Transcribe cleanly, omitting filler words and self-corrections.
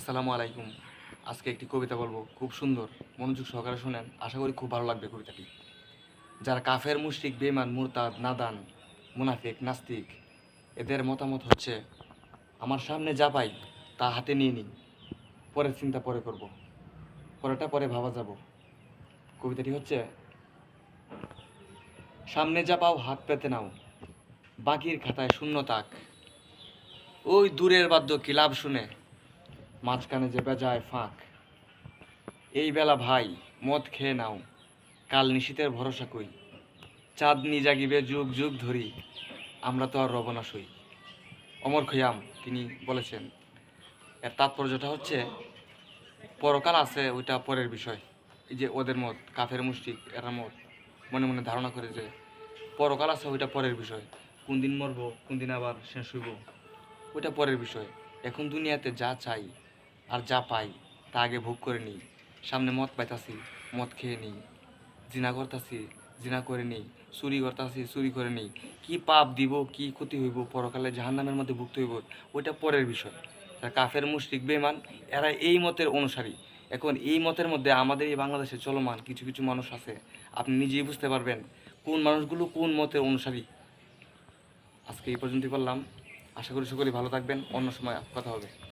আসসালামু আলাইকুম। আজকে একটি কবিতা বলবো, খুব সুন্দর, মনোযোগ সহকারে শুনেন, আশা করি খুব ভালো লাগবে কবিতাটি। যারা কাফের, মুশরিক, বেঈমান, মুরতাদ, নাদান, মুনাফিক, নাস্তিক, এদের মতামত হচ্ছে আমার সামনে যা পাই তা হাতে নিয়ে নিই, পরের চিন্তা পরে করব, পরেটা পরে ভাবা যাব। কবিতাটি হচ্ছে, সামনে যা পাও হাত পেতে নাও, বাকির খাতায় শূন্য তাক, ওই দূরের বাদ্য কিলাব শুনে, মাঝখানে যে বেজায় ফাঁক, এই বেলা ভাই মদ খেয়ে নাও, কাল নিশীথের ভরসা কই, চাঁদনি জাগিবে যুগ যুগ ধরি, আমরা তো আর রব না সই। অমর খৈয়াম তিনি বলেছেন। এর তাৎপর্যটা হচ্ছে, পরকাল আছে ওইটা পরের বিষয়। এই যে ওদের মত, কাফের মুশরিক এরা মত মনে মনে ধারণা করে যে পরকাল আছে ওইটা পরের বিষয়, কোন দিন মরবো, কোন দিন আবার শেষ হইব, ওইটা পরের বিষয়। এখন দুনিয়াতে যা চাই আর যা পাই তা আগে ভোগ করে নিই। সামনে মদ পাইতাছি, মদ খেয়ে নিই, জিনা করতাছি, জিনা করে নিই, চুরি করতাছি, চুরি করে নিই। কি পাপ দিব, কি ক্ষতি হইব, পরকালে জাহান্নামের মধ্যে ভুগতে হইব, ওইটা পরের বিষয়। তার কাফের, মুশরিক, বেঈমান এরা এই মতের অনুসারী। এখন এই মতের মধ্যে আমাদের এই বাংলাদেশে চলমান কিছু কিছু মানুষ আছে, আপনি নিজেই বুঝতে পারবেন কোন মানুষগুলো কোন মতের অনুসারী। আজকে এই পর্যন্তই বললাম। আশা করি সকলেই ভালো থাকবেন, অন্য সময় কথা হবে।